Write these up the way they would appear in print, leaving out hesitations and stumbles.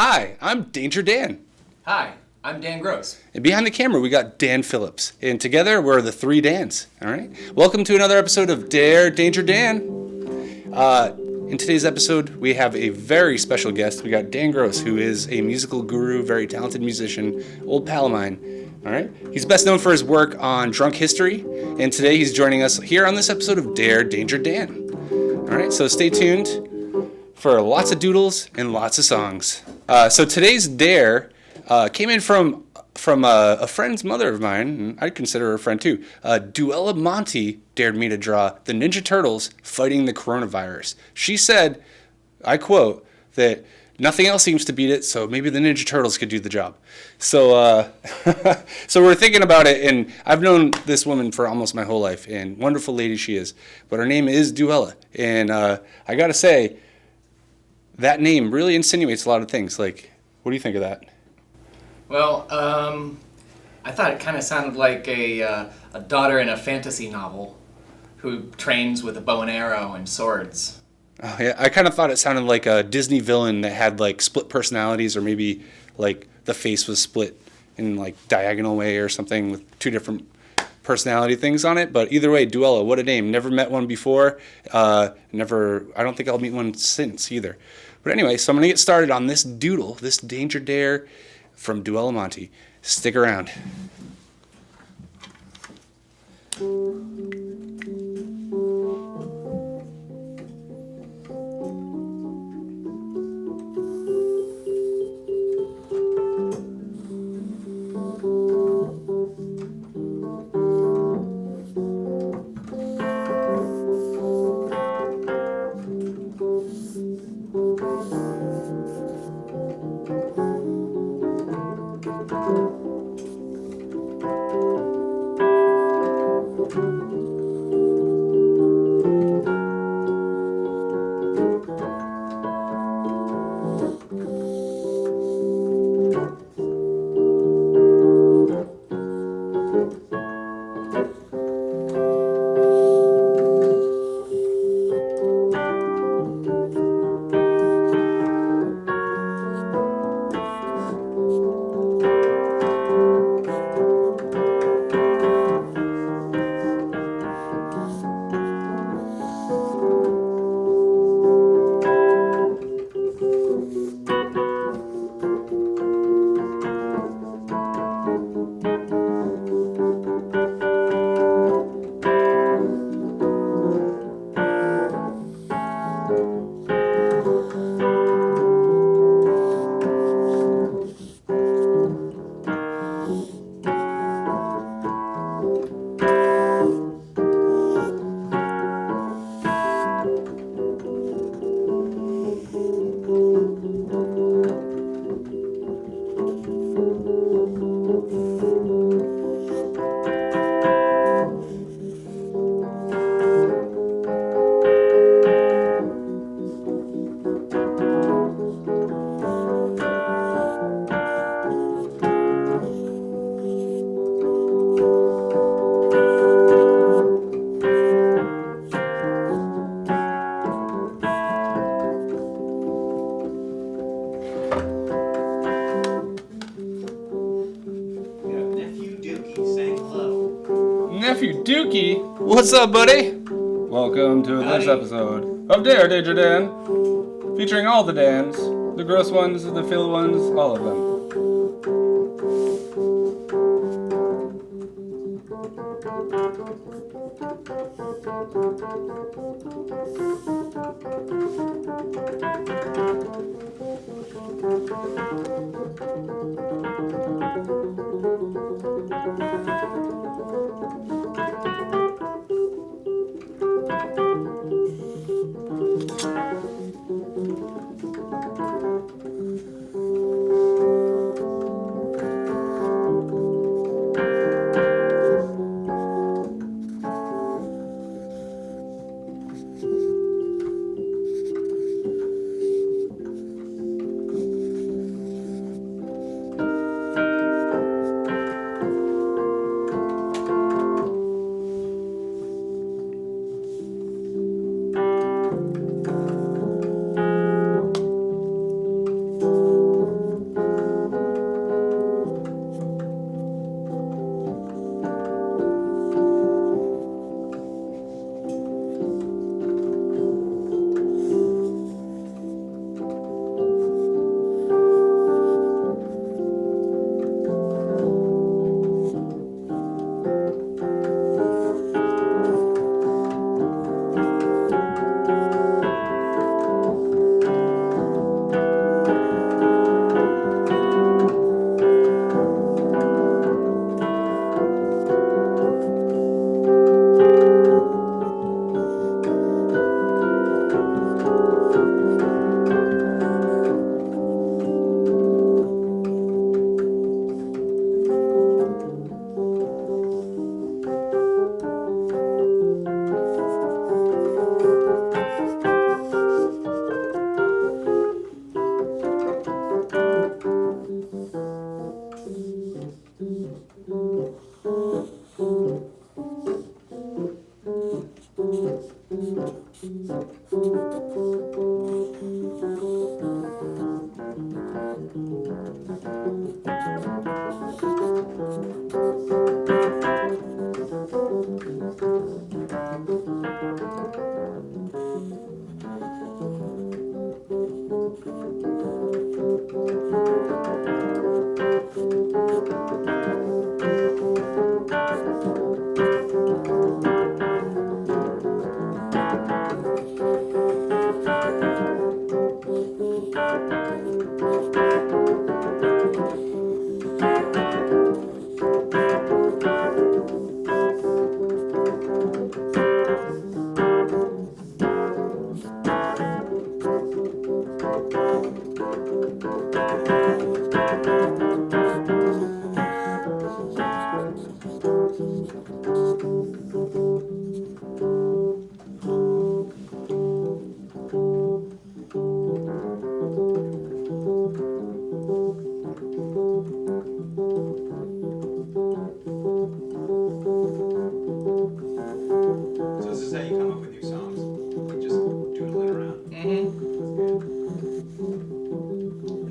Hi, I'm Danger Dan. Hi, I'm Dan Gross. And behind the camera, we got Dan Phillips. And together, we're the three Dans. All right? Welcome to another episode of Dare Danger Dan. In today's episode, we have a very special guest. We got Dan Gross, who is a musical guru, very talented musician, old pal of mine. All right? He's best known for his work on Drunk History. And today, he's joining us here on this episode of Dare Danger Dan. All right? So stay tuned for lots of doodles and lots of songs. So today's dare came in from a friend's mother of mine, and I'd consider her a friend too. Duella Monty dared me to draw the Ninja Turtles fighting the coronavirus. She said, I quote, that nothing else seems to beat it, so maybe the Ninja Turtles could do the job. So so we're thinking about it, and I've known this woman for almost my whole life, and wonderful lady she is. But her name is Duella, and I gotta say, that name really insinuates a lot of things. Like, what do you think of that? Well, I thought it kind of sounded like a daughter in a fantasy novel who trains with a bow and arrow and swords. Oh, yeah, I kind of thought it sounded like a Disney villain that had like split personalities, or maybe like the face was split in like diagonal way or something with two different personality things on it. But either way, Duella, what a name. Never met one before. I don't think I'll meet one since either. But anyway, so I'm going to get started on this doodle, this Danger Dare from Duella Monty. Stick around. Nephew Dookie, what's up, buddy? Welcome to this episode of Dare Danger Dan, featuring all the Dans, the gross ones, the Phil ones, all of them.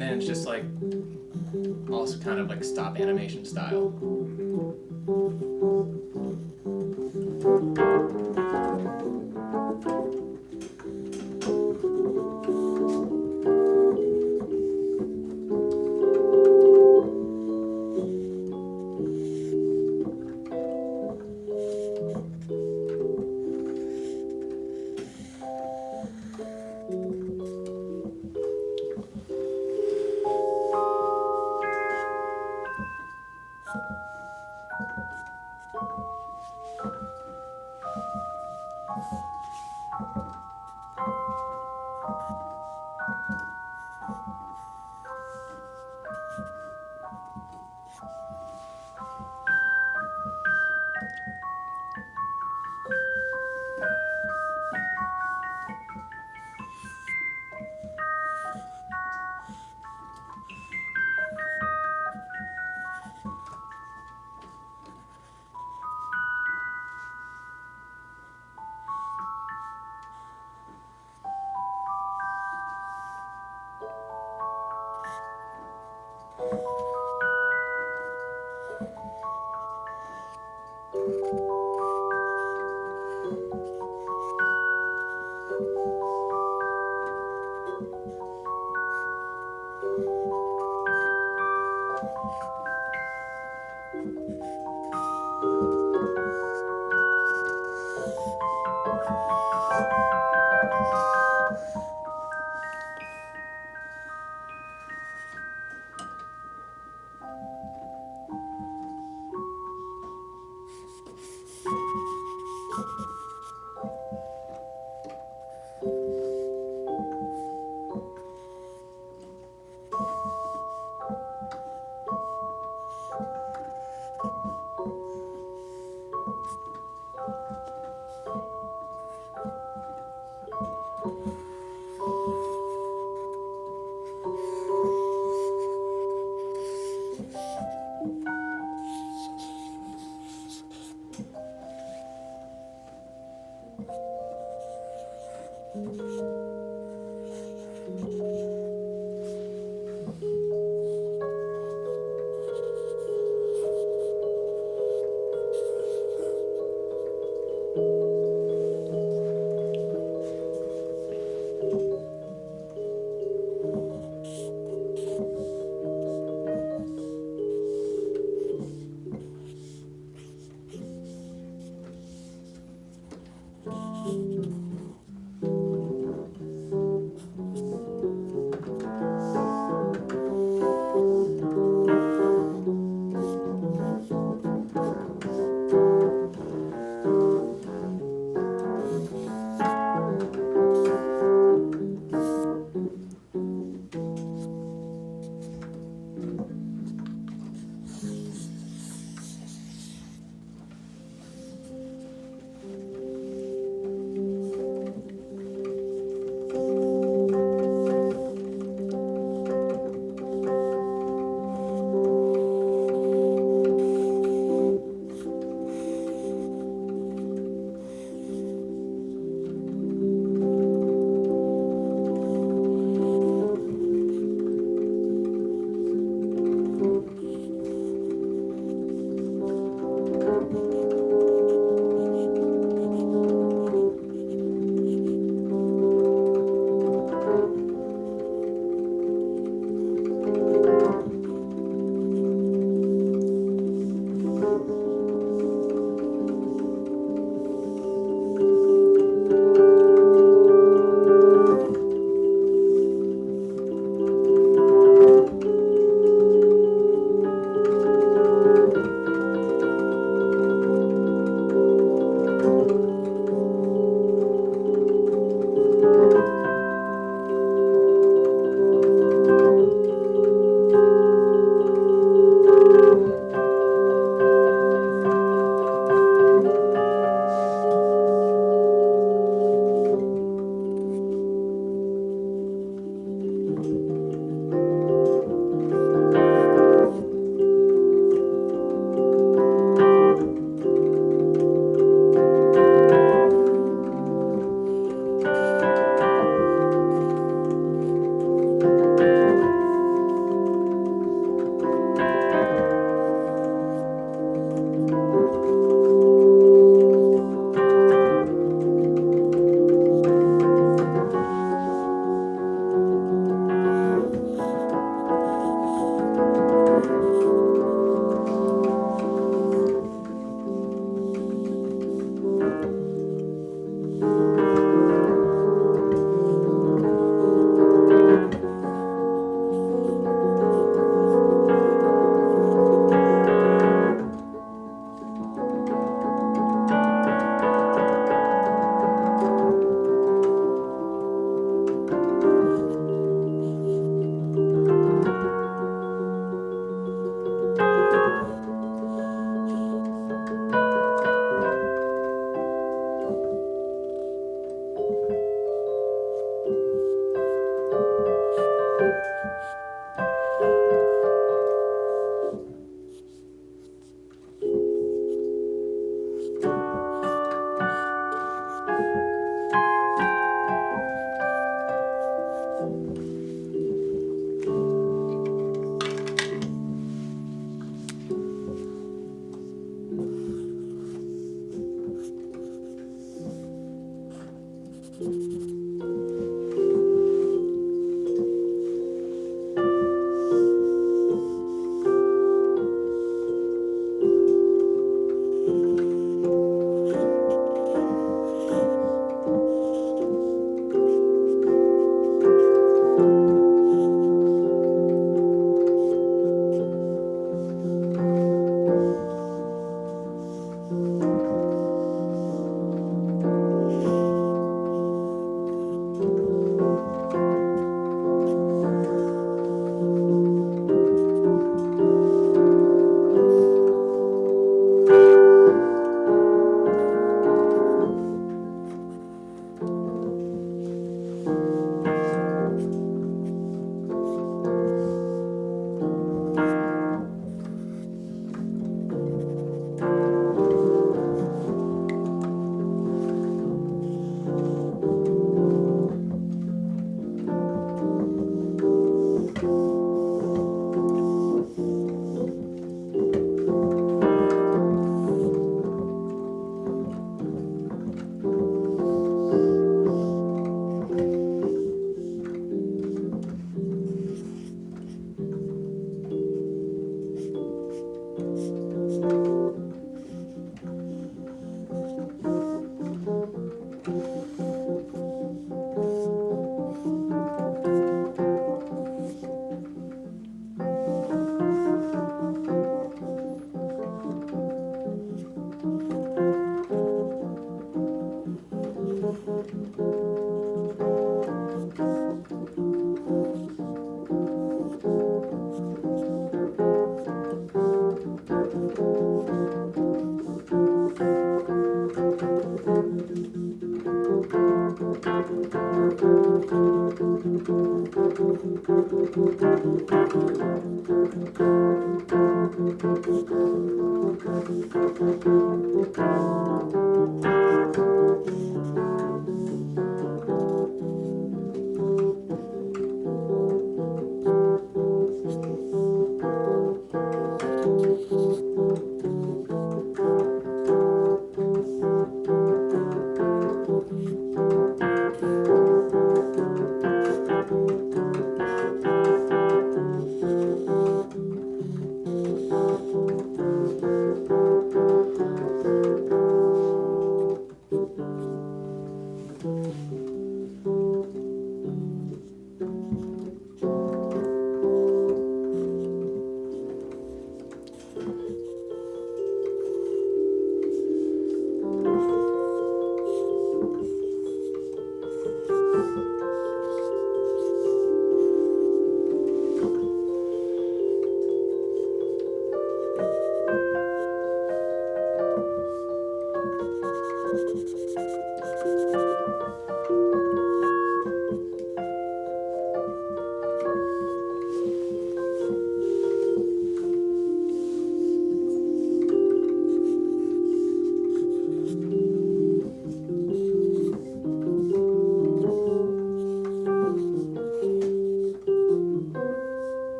And then it's just like also kind of like stop animation style.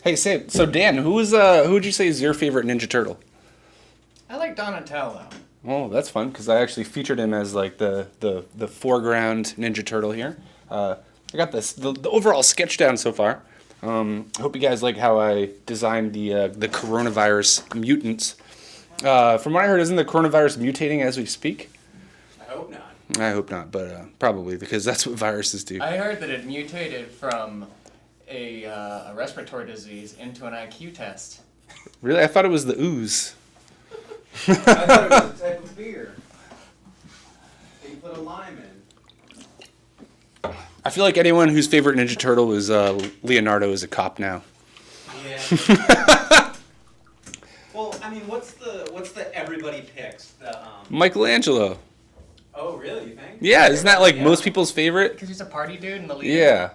Hey, so Dan, who would you say is your favorite Ninja Turtle? I like Donatello. Oh, that's fun because I actually featured him as like the foreground Ninja Turtle here. I got the overall sketch down so far. I hope you guys like how I designed the coronavirus mutants. From what I heard, isn't the coronavirus mutating as we speak? I hope not. I hope not, but probably because that's what viruses do. I heard that it mutated from a respiratory disease into an IQ test. Really? I thought it was the ooze. I thought it was a type of beer. They put a lime in. I feel like anyone whose favorite Ninja Turtle was Leonardo is a cop now. Yeah. Well, I mean, what's the everybody picks? Michelangelo. Oh, really? You think? Yeah, isn't that like Yeah. most people's favorite? Because he's a party dude and the leader. Yeah.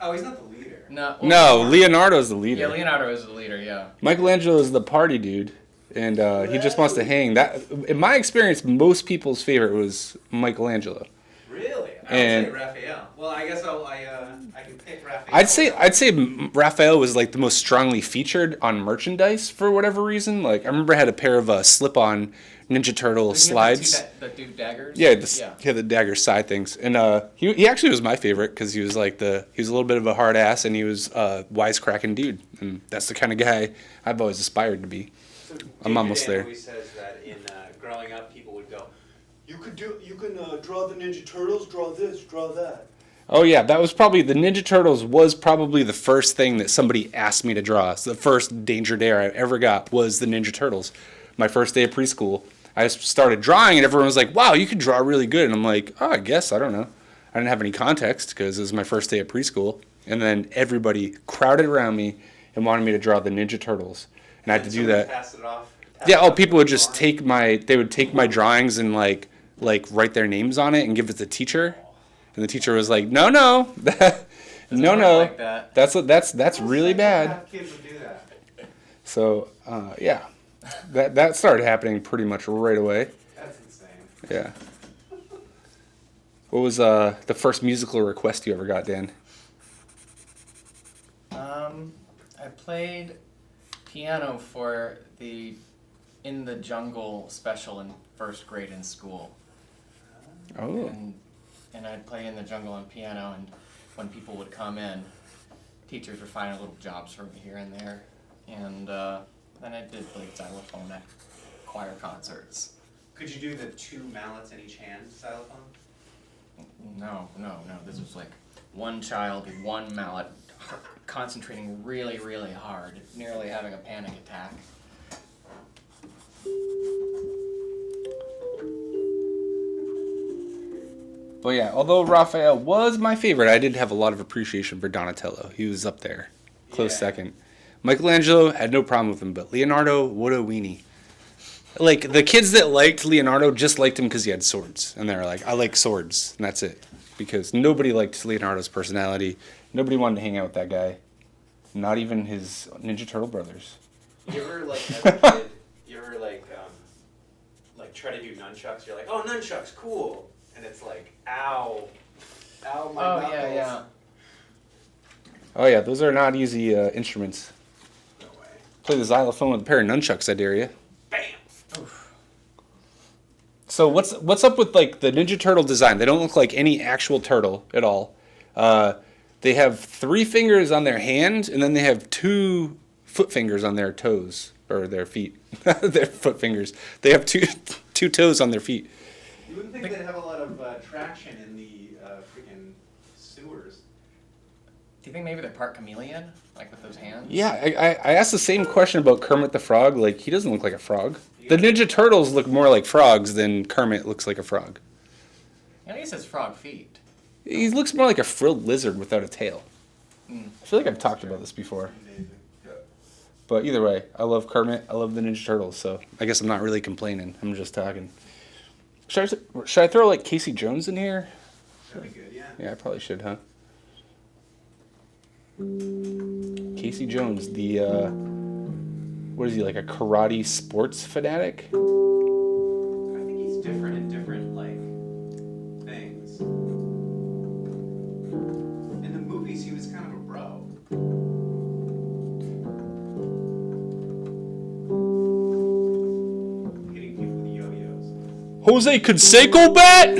Oh, he's not the leader. No. No, Leonardo's the leader. Yeah, Leonardo is the leader. Yeah. Michelangelo is the party dude, and he just wants to hang. That, in my experience, most people's favorite was Michelangelo. Really? I And- would say Raphael. Well, I guess I can pick Raphael. I'd say Raphael was like the most strongly featured on merchandise for whatever reason. Like I remember I had a pair of slip-on Ninja Turtle Doesn't he slides. have the two daggers? Yeah, he had the dagger side things, and he actually was my favorite because he was like he was a little bit of a hard ass, and he was a wisecracking dude, and that's the kind of guy I've always aspired to be. So I'm almost there. Always says that in growing up, people would go, you can draw the Ninja Turtles, draw this, draw that. Oh yeah, that was probably the Ninja Turtles was probably the first thing that somebody asked me to draw. So the first Danger Dare I ever got was the Ninja Turtles. My first day of preschool, I started drawing, and everyone was like, "Wow, you can draw really good." And I'm like, "Oh, I guess I don't know." I didn't have any context because it was my first day of preschool, and then everybody crowded around me and wanted me to draw the Ninja Turtles, and I had to do that. Pass it off. Yeah. Oh, people would just take my drawings and like write their names on it and give it to the teacher, and the teacher was like, "No, no, no, no, Like that. that's really bad." Kids would do that. So yeah, that started happening pretty much right away. That's insane. Yeah. What was the first musical request you ever got, Dan? I played piano for the In the Jungle special in first grade in school. Oh. And I'd play In the Jungle on piano, and when people would come in, teachers would find little jobs for me here and there. And then I did play xylophone at choir concerts. Could you do the two mallets in each hand xylophone? No. This was like one child, one mallet, concentrating really, really hard, nearly having a panic attack. But yeah, although Raphael was my favorite, I did have a lot of appreciation for Donatello. He was up there, close second. Michelangelo had no problem with him, but Leonardo, what a weenie. Like, the kids that liked Leonardo just liked him because he had swords. And they were like, I like swords, and that's it. Because nobody liked Leonardo's personality. Nobody wanted to hang out with that guy. Not even his Ninja Turtle brothers. You ever as a kid, try to do nunchucks? You're like, oh, nunchucks, cool. And it's like, ow, my knuckles. Yeah. Oh yeah, those are not easy instruments. No way. Play the xylophone with a pair of nunchucks, I dare you. Bam. Oof. So what's up with like the Ninja Turtle design? They don't look like any actual turtle at all. They have 3 fingers on their hand, and then they have 2 foot fingers on their toes or their feet. Their foot fingers. They have two toes on their feet. You wouldn't think they'd have a lot of traction in the freaking sewers. Do you think maybe they're part chameleon, like with those hands? Yeah, I asked the same question about Kermit the Frog. Like, he doesn't look like a frog. The Ninja Turtles look more like frogs than Kermit looks like a frog. At least has frog feet. He looks more like a frilled lizard without a tail. I feel like I've talked about this before. Amazing. But either way, I love Kermit. I love the Ninja Turtles. So I guess I'm not really complaining. I'm just talking. Should I throw like Casey Jones in here? That'd be good, yeah. Yeah, I probably should, huh? Casey Jones, the what is he, like a karate sports fanatic? I think he's different in different like things. In the movies, he was kind of a bro. Hitting people with yo-yos. Jose Canseco bat?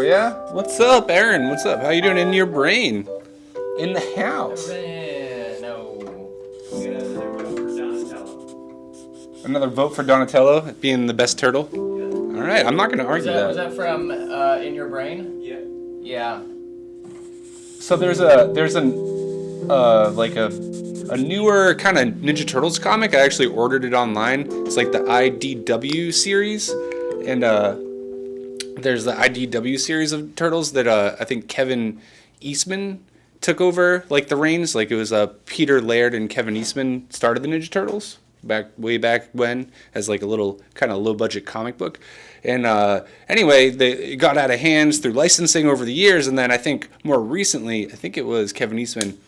yeah? What's up, Aaron? What's up? How you doing in your brain? In the house. No. We got another vote for Donatello. Another vote for Donatello being the best turtle. Yeah. All right, I'm not going to Was argue that, that. was that from In Your Brain? Yeah. Yeah. So there's a newer kind of Ninja Turtles comic. I actually ordered it online. It's like the IDW series, and there's the IDW series of Turtles that I think Kevin Eastman took over like the reins. Like it was Peter Laird and Kevin Eastman started the Ninja Turtles way back when as like a little kind of low budget comic book. And anyway, it got out of hands through licensing over the years, and then I think more recently, I think it was Kevin Eastman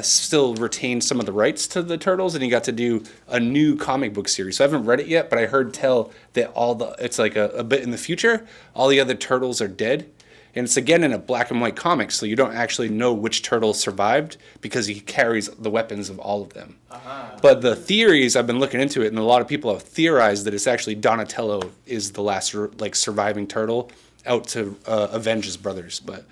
still retained some of the rights to the Turtles, and he got to do a new comic book series. So I haven't read it yet, but I heard tell that it's like a bit in the future, all the other Turtles are dead. And it's again in a black and white comic, so you don't actually know which turtle survived because he carries the weapons of all of them. Uh-huh. But the theories, I've been looking into it, and a lot of people have theorized that it's actually Donatello is the last like surviving turtle out to avenge his brothers. But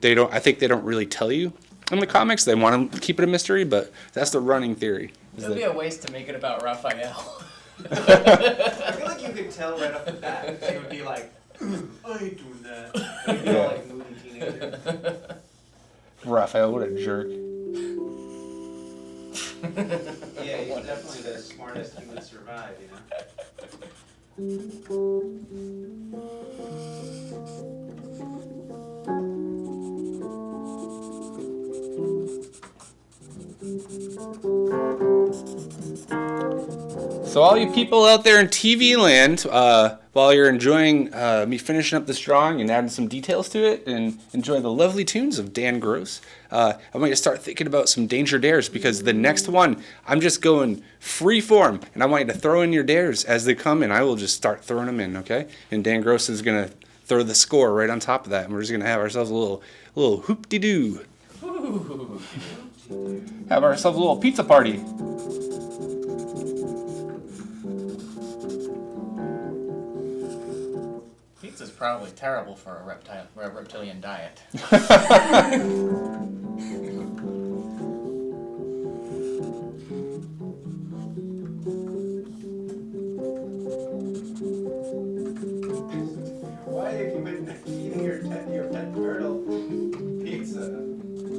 they don't. I think they don't really tell you in the comics. They want to keep it a mystery, but that's the running theory. It would be a waste to make it about Raphael. I feel like you could tell right off the bat. She would be like, I ain't doing that. Like, you know, like moody teenager. Raphael, what a jerk. Yeah, he's definitely the smartest human to survive, you know? So all you people out there in TV land, while you're enjoying me finishing up this drawing and adding some details to it and enjoy the lovely tunes of Dan Gross, I want you to start thinking about some danger dares because the next one, I'm just going free form and I want you to throw in your dares as they come and I will just start throwing them in, okay? And Dan Gross is going to throw the score right on top of that and we're just going to have ourselves a little hoop-de-doo. Have ourselves a little pizza party. Pizza's probably terrible for a reptilian diet. Why have you been eating your pet turtle pizza?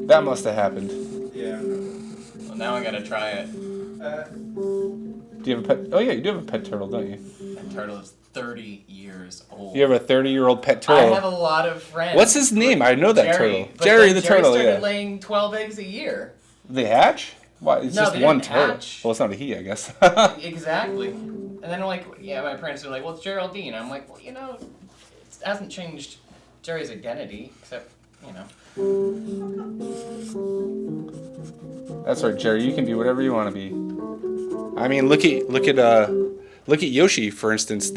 That must have happened. Yeah. Well, now I gotta try it. Do you have a pet? Oh yeah, you do have a pet turtle, don't you? That turtle is 30 years old. You have a 30-year-old pet I turtle. have a lot of friends. What's his name? I know that Jerry. turtle. But Jerry then the Jerry turtle, started yeah. laying 12 eggs a year. They hatch? Why? It's No, just they one didn't turtle. hatch. Well, it's not a he, I guess. Exactly. And then like, yeah, my parents are like, well, it's Geraldine. I'm like, well, you know, it hasn't changed Jerry's identity, except, you know. That's right, Jerry. You can be whatever you want to be. I mean, look at Yoshi, for instance.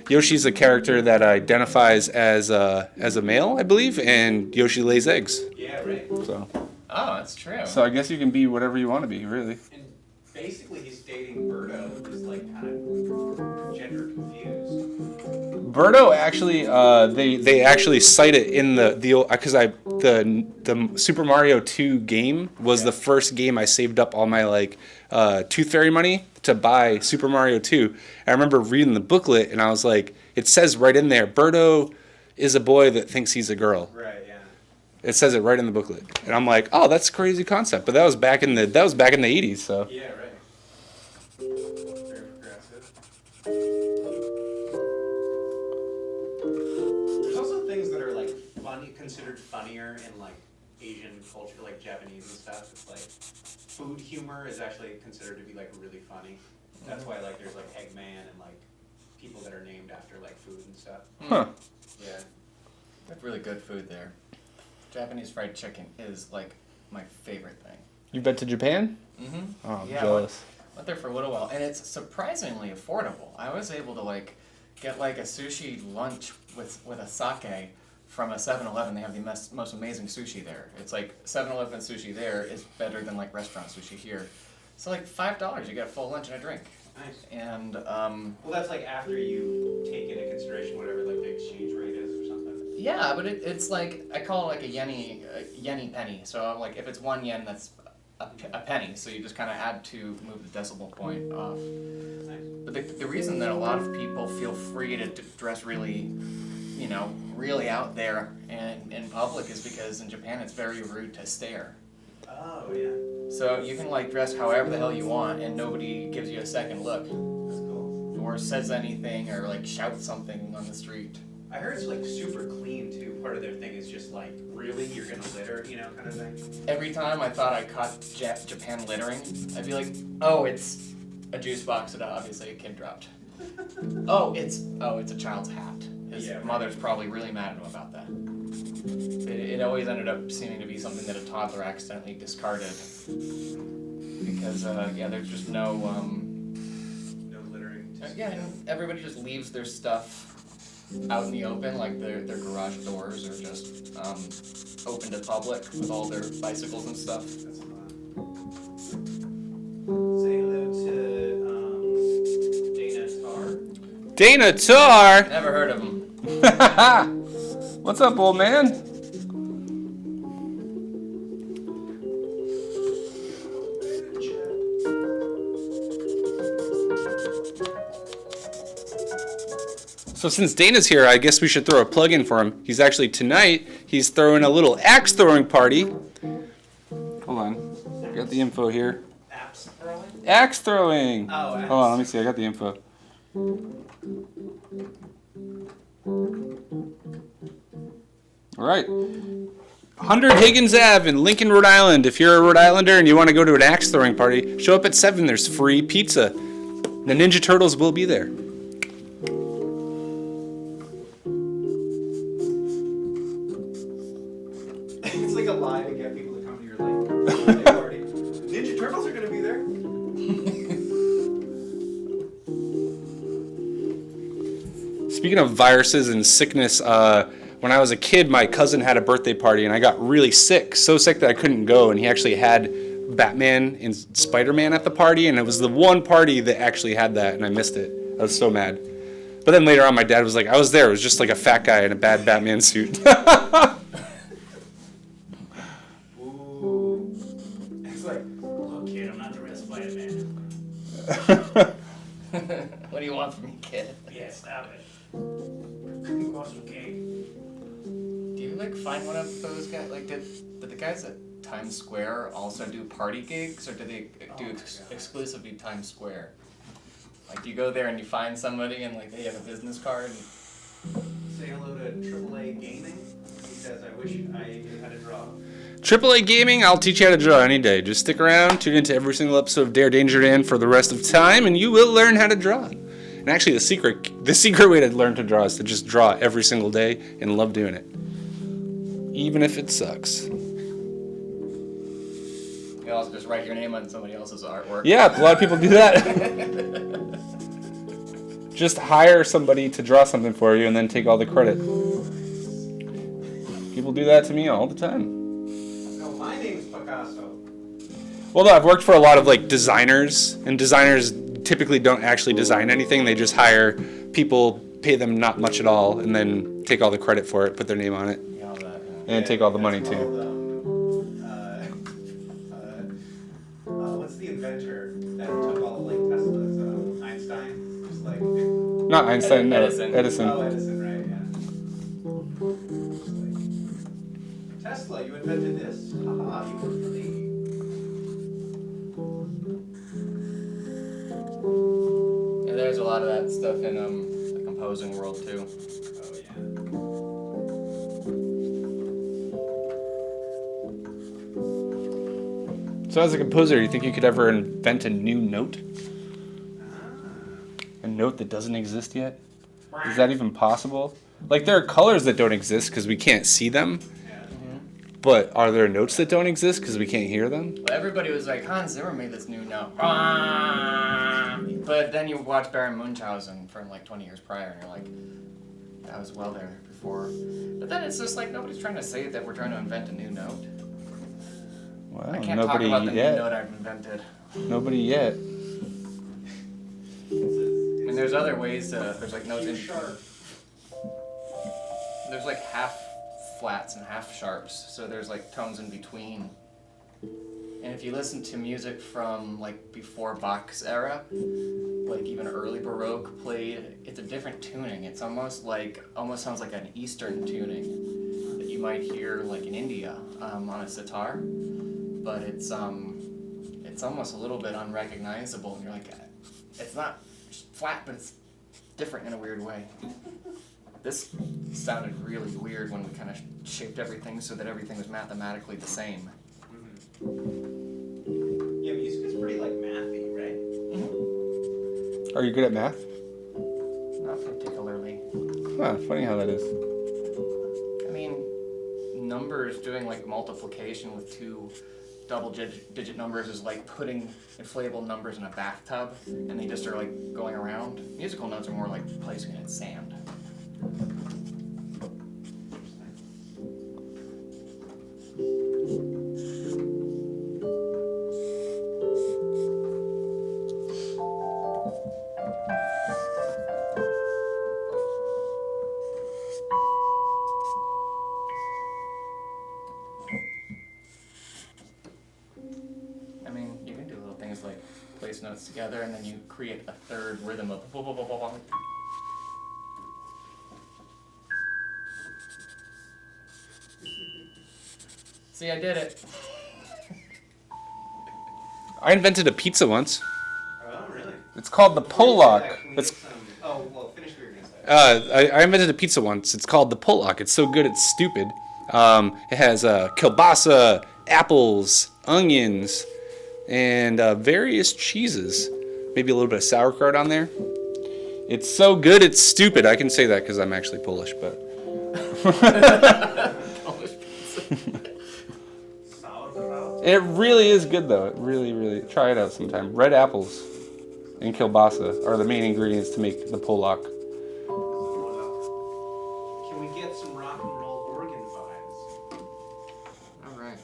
Yoshi's a character that identifies as a male, I believe, and Yoshi lays eggs. Yeah, right. So Oh, that's true. I guess you can be whatever you want to be, really. And basically he's dating Birdo, who's like kind of gender confused. Birdo actually, they actually cite it in the because the Super Mario 2 game was the first game I saved up all my like Tooth Fairy money to buy Super Mario 2. I remember reading the booklet and I was like, it says right in there, Birdo is a boy that thinks he's a girl. Right, yeah. It says it right in the booklet, and I'm like, oh, that's a crazy concept. But that was back in the 80s, so. Yeah, right. Very progressive. There's also things that are like considered funnier in like Asian culture, like Japanese and stuff. It's like food humor is actually considered to be like really funny. That's why like there's like Eggman and like people that are named after like food and stuff. Huh. Yeah. They have really good food there. Japanese fried chicken is like my favorite thing. You've been to Japan? Mm-hmm. Oh, I'm Yeah, jealous. Went there for a little while, and it's surprisingly affordable. I was able to like get like a sushi lunch with a sake from a 7-Eleven. They have the most amazing sushi there. It's like 7-Eleven sushi there is better than like restaurant sushi here. So like $5, you get a full lunch and a drink. Nice. And Well, that's like after you take into consideration whatever like the exchange rate is or something. Yeah, but it's like, I call it like a yenny penny. So I'm like, if it's 1 yen, that's a penny. So you just kind of add to move the decimal point off. But the reason that a lot of people feel free to dress really, really out there and in public is because in Japan it's very rude to stare. Oh, yeah. So you can like dress however the hell you want and nobody gives you a second look. That's cool. Or says anything or like shouts something on the street. I heard it's like super clean too. Part of their thing is just like, really, you're gonna litter, kind of thing. Every time I thought I caught Japan littering, I'd be like, oh, it's a juice box that obviously a kid dropped. It's a child's hat. His mother's probably really mad at him about that. It always ended up seeming to be something that a toddler accidentally discarded. Because, there's just no littering. And everybody just leaves their stuff out in the open, like their garage doors are just open to public with all their bicycles and stuff. That's fun. Say hello to Dana Tar. Dana Tar! Never heard of him. What's up, old man? So since Dana's here, I guess we should throw a plug in for him. He's throwing a little axe throwing party. Hold on. I got the info here. Axe throwing? Axe throwing! Oh, axe. Hold on, let me see. I got the info. All right. 100 Higgins Ave in Lincoln, Rhode Island. If you're a Rhode Islander and you want to go to an axe throwing party, show up at 7. There's free pizza. The Ninja Turtles will be there. It's like a lie to get people to come to your birthday party. Ninja Turtles are gonna be there. Speaking of viruses and sickness, when I was a kid, my cousin had a birthday party, and I got really sick, so sick that I couldn't go, and he actually had Batman and Spider-Man at the party, and it was the one party that actually had that, and I missed it. I was so mad. But then later on, my dad was like, I was there. It was just like a fat guy in a bad Batman suit. Ooh. It's like, look, kid, I'm not the real Spider-Man. What do you want from me, kid? Yeah, stop it. You want some cake? Do you like find one of those guys? Like, did the guys at Times Square also do party gigs, or do they do exclusively Times Square? Like, do you go there and you find somebody and like they have a business card? Say hello to AAA Gaming. He says, I wish I knew how to draw. AAA Gaming, I'll teach you how to draw any day. Just stick around, tune into every single episode of Dare Danger Dan for the rest of time, and you will learn how to draw. And actually, the secret way to learn to draw is to just draw every single day and love doing it, even if it sucks. You also just write your name on somebody else's artwork. Yeah, a lot of people do that. Just hire somebody to draw something for you and then take all the credit. People do that to me all the time. No, my name's Picasso. Well, no, I've worked for a lot of like designers, and designers typically don't actually design anything. They just hire people, pay them not much at all, and then take all the credit for it, put their name on it, Yeah, all that, and take all the money too. What's the inventor that took all like Tesla's Einstein? Just like Not Einstein, no, Edison. Oh, Edison, right? Yeah. Tesla, you invented this. Haha, you work for me. Yeah, there's a lot of that stuff in the composing world too. Oh yeah. So as a composer, you think you could ever invent a new note? A note that doesn't exist yet? Is that even possible? Like, there are colors that don't exist because we can't see them. But are there notes that don't exist because we can't hear them? Well, everybody was like, Hans Zimmer made this new note. But then you watch Baron Munchausen from like 20 years prior, and you're like, that was well there before. But then it's just like, nobody's trying to say that we're trying to invent a new note. Well, I can't talk about the new note I've invented. Nobody yet. I mean, there's other ways. There's like notes in. Sharp. There's there's like half flats and half sharps, so there's like tones in between. And if you listen to music from like before Bach's era, like even early Baroque played, it's a different tuning. It's almost sounds like an Eastern tuning that you might hear like in India on a sitar, but it's almost a little bit unrecognizable, and you're like, it's not flat, but it's different in a weird way. This sounded really weird when we kind of shaped everything so that everything was mathematically the same. Yeah, music is pretty like mathy, right? Are you good at math? Not particularly. Huh, funny how that is. I mean, numbers, doing like multiplication with two double-digit numbers is like putting inflatable numbers in a bathtub, and they just are like going around. Musical notes are more like placing it in sand. I mean, you can do little things like place notes together, and then you create a third rhythm of blah, blah, blah, blah, blah. See, I did it. I invented a pizza once. Oh, really? It's called the Polak. It's Oh, well, finish what you were gonna say. I invented a pizza once. It's called the Polak. It's so good, it's stupid. It has kielbasa, apples, onions, and various cheeses. Maybe a little bit of sauerkraut on there. It's so good, it's stupid. I can say that because I'm actually Polish, but... Sauerkraut. It really is good, though. It really... Try it out sometime. Red apples and kielbasa are the main ingredients to make the Polak. Can we get some rock and roll organ vibes? All right.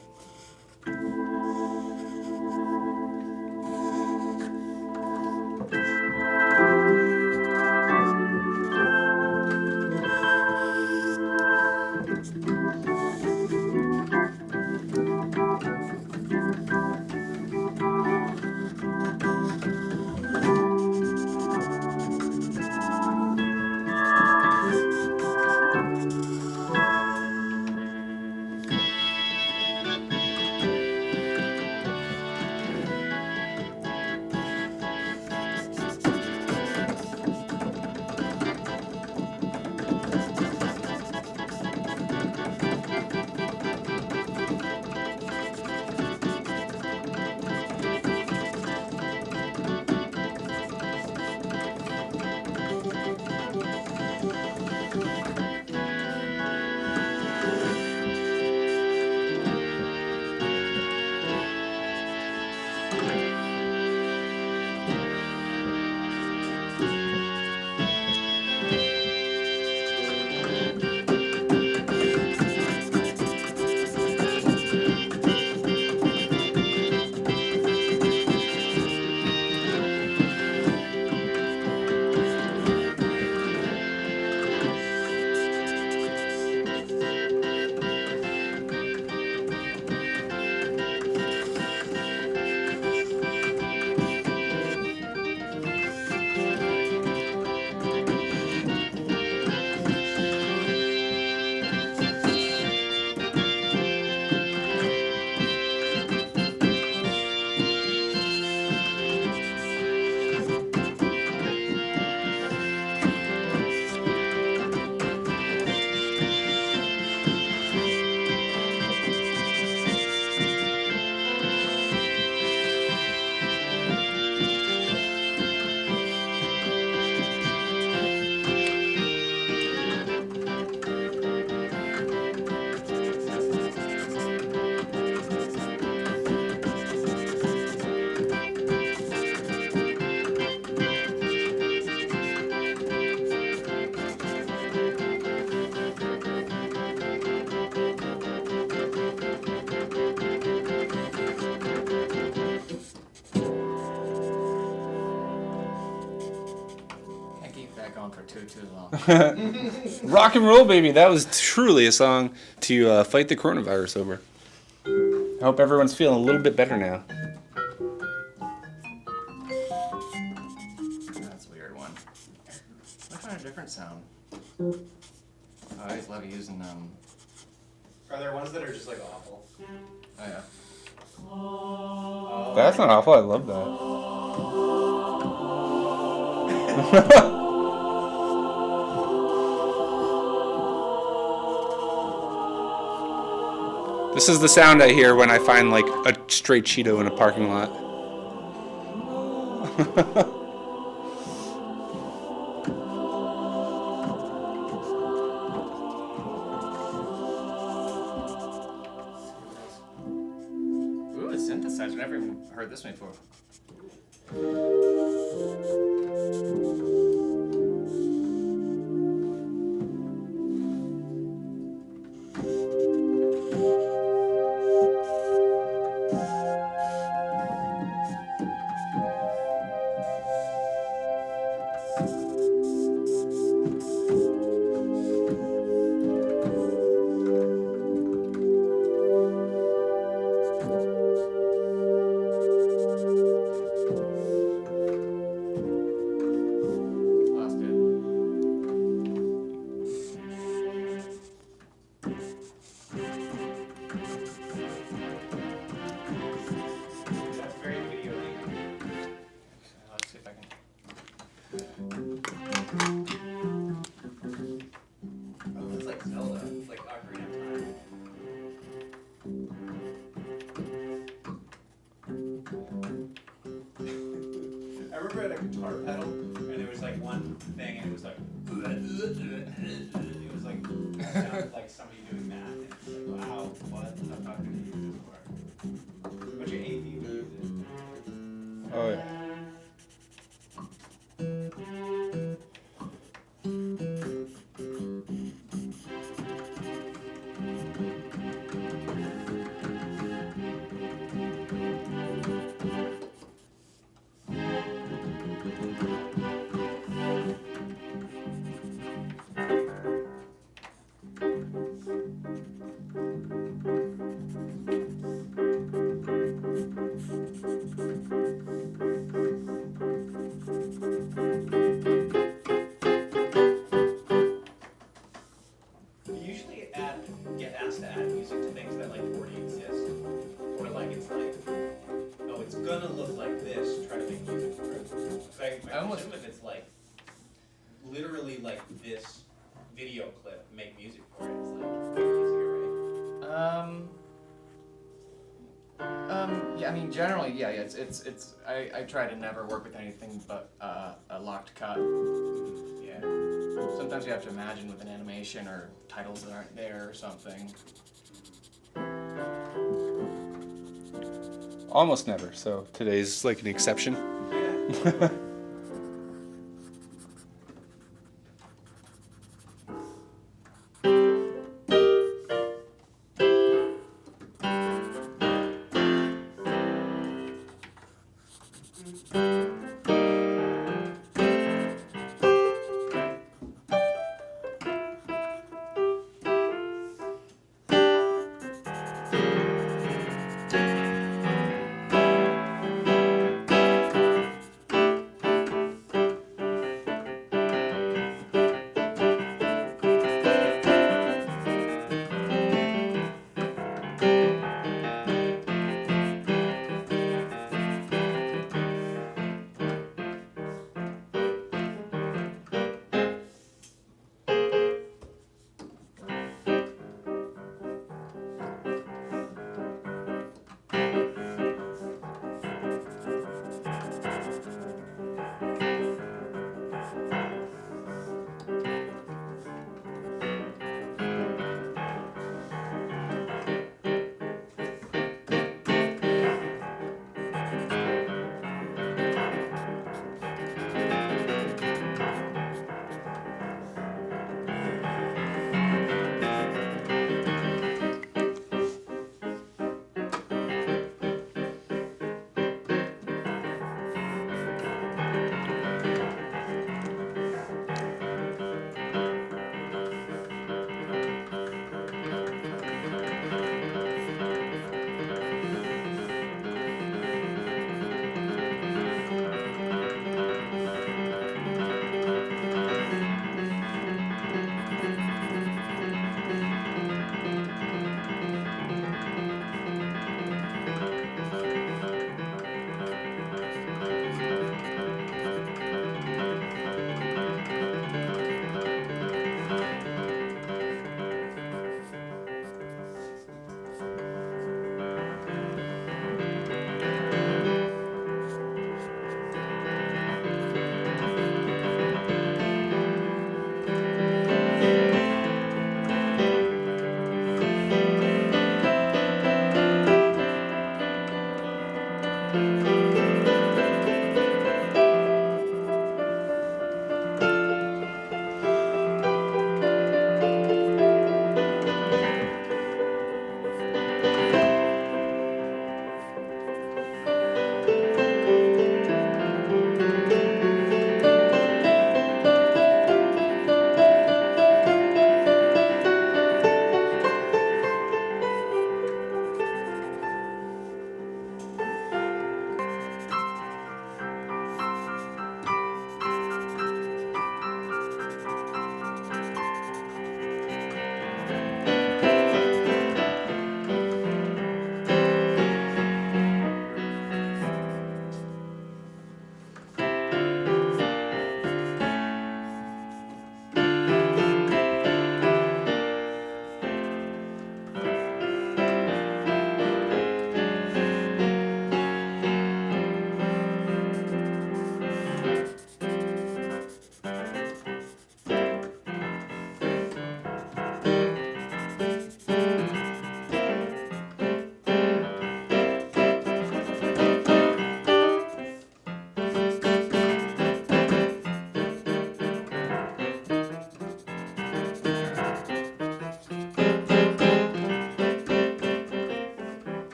too long. Rock and roll, baby. That was truly a song to fight the coronavirus over. I hope everyone's feeling a little bit better now. That's a weird one. Let's try a different sound. Oh, I always love using Are there ones that are just like awful? Oh yeah. Oh, That's not awful. I love that. This is the sound I hear when I find like a stray Cheeto in a parking lot. Ooh, a synthesizer. Never even heard this one before. Lost it. that's very video game. Let's see if I can. Oh, it's like Zelda. It's like Ocarina of Time. I remember at a guitar pedal, and there was like one thing, and it was like, it was like, it sounded like somebody doing that, and it's like, wow, what the fuck did you use this for? Bunch of AV music. Oh yeah. You usually get asked to add music to things that like already exist, or like it's like, oh, it's gonna look like this. Try to make music for it. So I almost- presume if it's like literally like this video clip, make music for it. It's like easier, right? Yeah, I mean, generally, yeah, it's. I try to never work with anything but a locked cut. Yeah. Sometimes you have to imagine with an animation or titles that aren't there or something. Almost never. So today's like an exception. Yeah.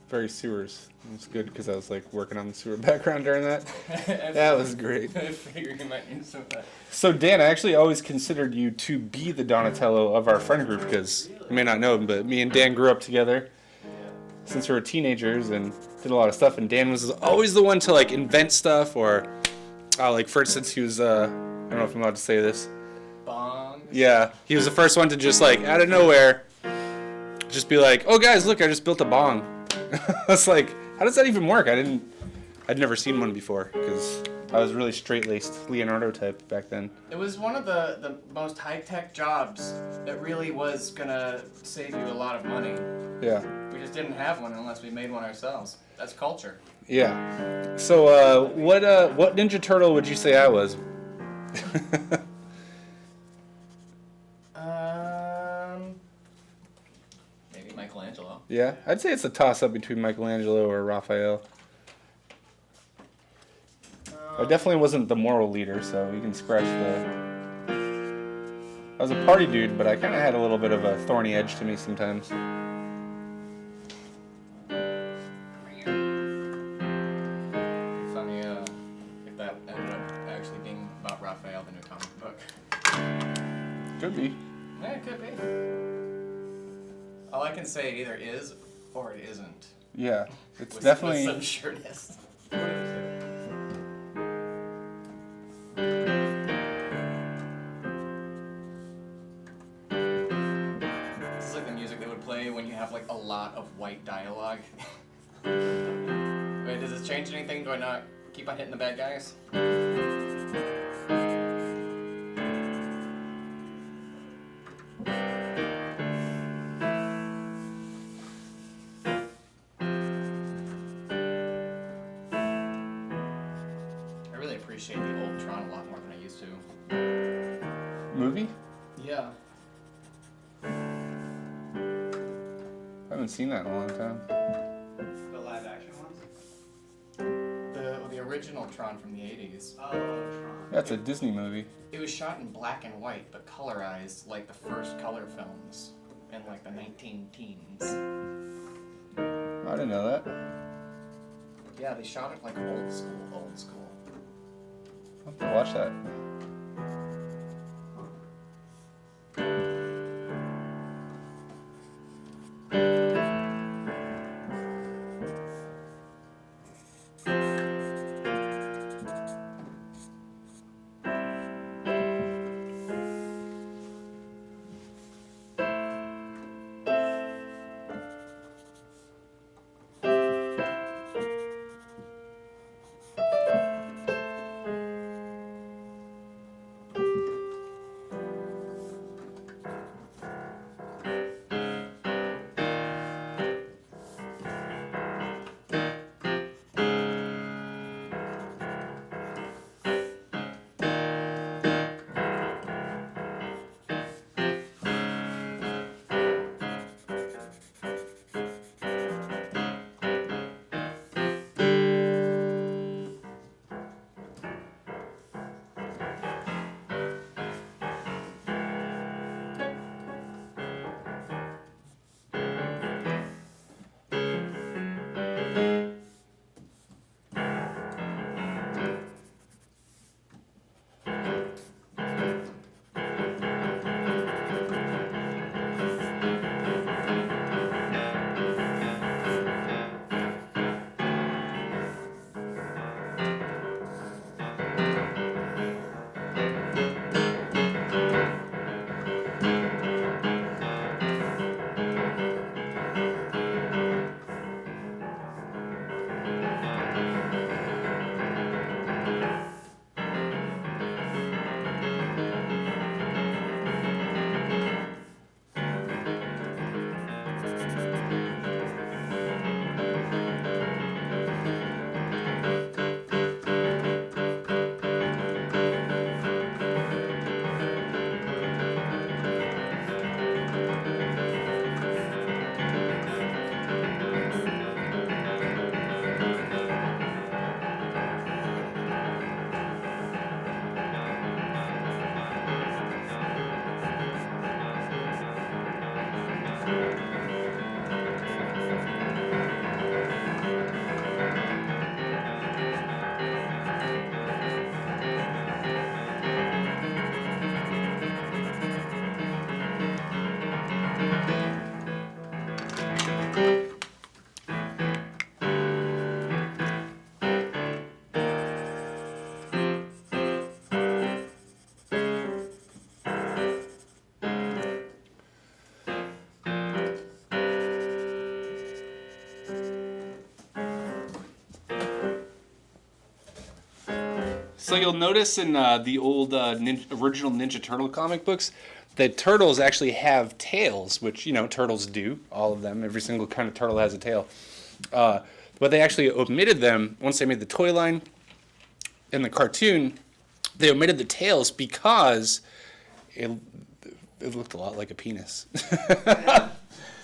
very sewers. It was good because I was like working on the sewer background during that. That was great. I figured you might need some of that. So Dan, I actually always considered you to be the Donatello of our friend group because you may not know, but me and Dan grew up together since we were teenagers and did a lot of stuff. And Dan was always the one to like invent stuff, or like for instance, he was I don't know if I'm allowed to say this. Bongs. Yeah, he was the first one to just like out of nowhere, just be like, "Oh guys, look, I just built a bong." I was like, "How does that even work?" I'd never seen one before because I was really straight-laced Leonardo type back then. It was one of the most high-tech jobs that really was gonna save you a lot of money. Yeah. We just didn't have one unless we made one ourselves. That's culture. Yeah. So, what Ninja Turtle would you say I was? Maybe Michelangelo. Yeah, I'd say it's a toss-up between Michelangelo or Raphael. I definitely wasn't the moral leader, so you can scratch the... I was a party dude, but I kind of had a little bit of a thorny edge to me sometimes. Funny if that ended up actually being about Raphael, the new comic book. Could be. Yeah, it could be. All I can say, it either is or it isn't. Yeah, it's With definitely... some sureness. This is like the music they would play when you have like a lot of white dialogue. Wait, does this change anything? Do I not keep on hitting the bad guys? I really appreciate the old Tron a lot more than I used to. Movie? Yeah. I haven't seen that in a long time. The live action ones? The original Tron from the 80s. Oh, Tron. That's a Disney movie. It was shot in black and white, but colorized like the first color films in like the 19-teens. I didn't know that. Yeah, they shot it like old school. I'll have to watch that. So you'll notice in the old original Ninja Turtle comic books that turtles actually have tails, which, turtles do, all of them. Every single kind of turtle has a tail. But they actually omitted them once they made the toy line. In the cartoon, they omitted the tails because it looked a lot like a penis.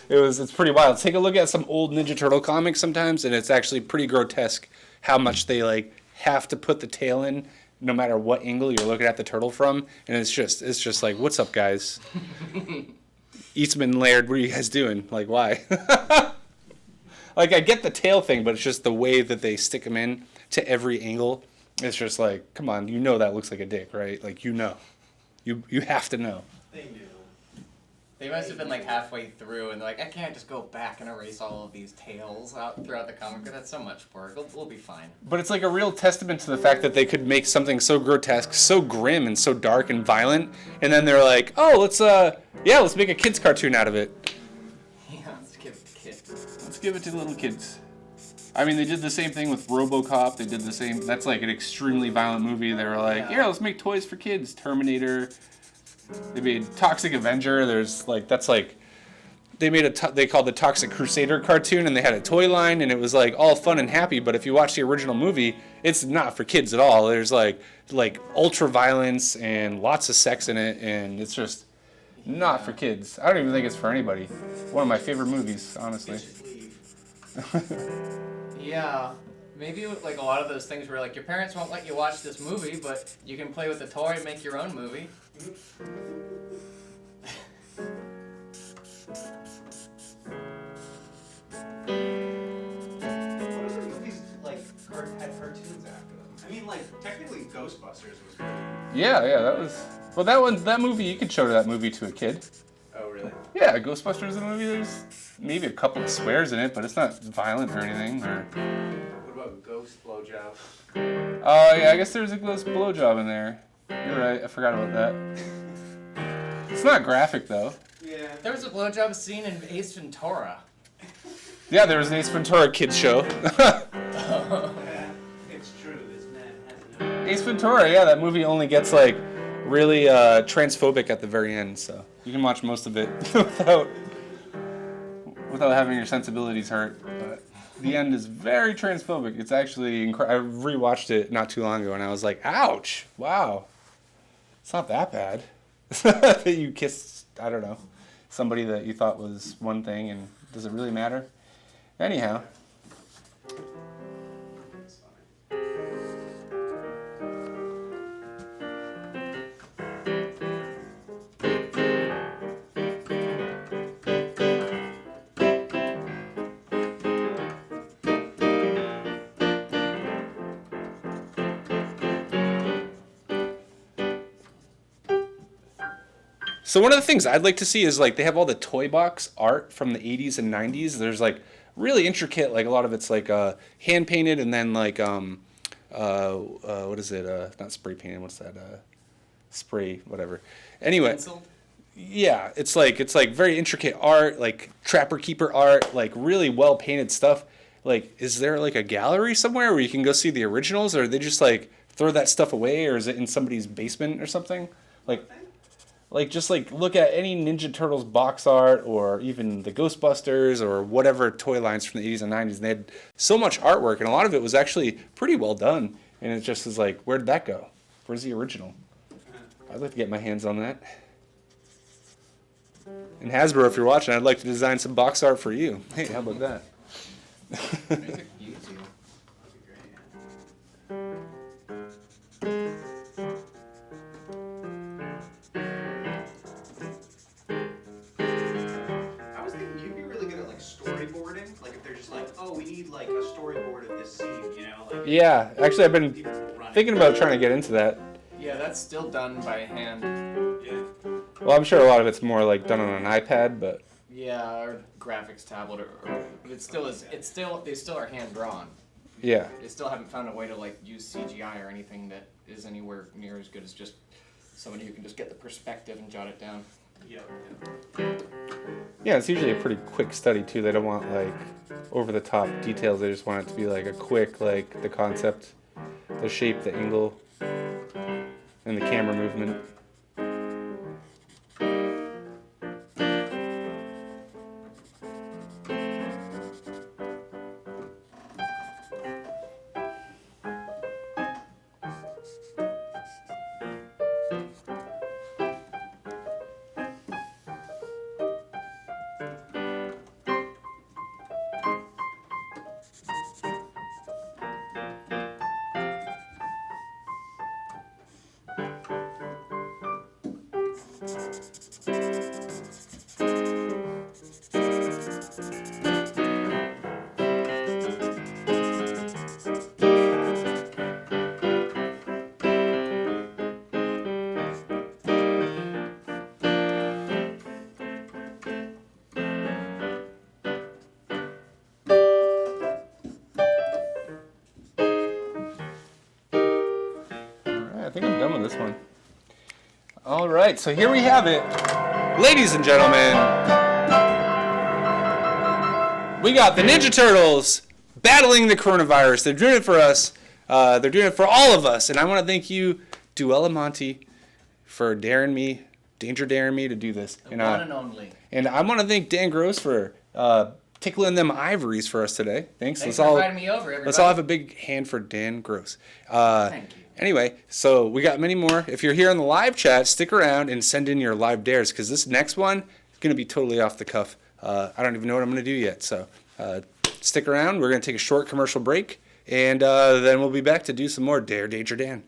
It's pretty wild. Take a look at some old Ninja Turtle comics sometimes, and it's actually pretty grotesque how much they have to put the tail in, no matter what angle you're looking at the turtle from. And it's just like, what's up, guys? Eastman, Laird, what are you guys doing? Like, why? I get the tail thing, but it's just the way that they stick them in to every angle. It's just like, come on, that looks like a dick, right? Like, you have to know. They do. They must have been halfway through, and they're like, I can't just go back and erase all of these tails out throughout the comic. That's so much work. We'll be fine. But it's a real testament to the fact that they could make something so grotesque, so grim, and so dark and violent, and then they're like, oh, let's make a kids cartoon out of it. Yeah, let's give it to kids. Let's give it to little kids. I mean, they did the same thing with RoboCop. They did the same. That's an extremely violent movie. They were like, yeah, let's make toys for kids. Terminator. They made Toxic Avenger. They made they called the Toxic Crusader cartoon, and they had a toy line, and it was all fun and happy. But if you watch the original movie, it's not for kids at all. There's ultra violence and lots of sex in it, and it's just not for kids. I don't even think it's for anybody. One of my favorite movies, honestly. Yeah. Maybe a lot of those things where your parents won't let you watch this movie, but you can play with the toy and make your own movie. What other movies had cartoons after them? I mean, technically Ghostbusters was pretty. Yeah, that was. Well, that movie, you could show that movie to a kid. Oh, really? Yeah, Ghostbusters is a movie. There's maybe a couple of swears in it, but it's not violent or anything. What about Ghost Blowjob? Oh, yeah, I guess there's a ghost blowjob in there. You're right, I forgot about that. It's not graphic, though. Yeah. There was a blowjob scene in Ace Ventura. Yeah, there was an Ace Ventura kids show. Yeah, it's true. This man has no. Ace Ventura, yeah, that movie only gets really transphobic at the very end, so you can watch most of it without having your sensibilities hurt. But the end is very transphobic. It's actually I rewatched it not too long ago, and I was like, ouch, wow. It's not that bad. That you kissed, I don't know, somebody that you thought was one thing, and does it really matter? Anyhow. It's funny. So one of the things I'd like to see is they have all the toy box art from the 80s and 90s. There's really intricate, a lot of it's hand painted, and then what is it? Not spray painted. What's that? Spray whatever. Anyway. Pencil? Yeah, it's very intricate art, Trapper Keeper art, really well painted stuff. Is there a gallery somewhere where you can go see the originals, or they just throw that stuff away, or is it in somebody's basement or something? Just look at any Ninja Turtles box art, or even the Ghostbusters, or whatever toy lines from the 80s and 90s. And they had so much artwork, and a lot of it was actually pretty well done. And it just is where'd that go? Where's the original? I'd like to get my hands on that. And Hasbro, if you're watching, I'd like to design some box art for you. Hey, how about that? Maybe I could use you. That'd be great. I was thinking you'd be really good at storyboarding. If they're just oh, we need a storyboard of this scene, Yeah, actually, I've been people running. thinking about trying to get into that. Yeah, that's still done by hand. Yeah. Well, I'm sure a lot of it's more done on an iPad, but Yeah, or graphics tablet, or it still is. They still are hand drawn. yeah. They still haven't found a way to use CGI or anything that is anywhere near as good as just somebody who can just get the perspective and jot it down. Yep. Yeah, it's usually a pretty quick study too. They don't want over the top details. They just want it to be a quick the concept, the shape, the angle. and the camera movement. I think I'm done with this one. All right, so here we have it. Ladies and gentlemen, we got the Ninja Turtles battling the coronavirus. They're doing it for us. They're doing it for all of us. And I want to thank you, Duella Monty, for daring me to do this. The one and only. And I want to thank Dan Gross for tickling them ivories for us today. Thanks. Thanks for inviting me over, everybody. Let's all have a big hand for Dan Gross. Thank you. Anyway, so we got many more. If you're here in the live chat, stick around and send in your live dares, because this next one is going to be totally off the cuff. I don't even know what I'm going to do yet. So stick around. We're going to take a short commercial break, and then we'll be back to do some more Dare, Danger Dan.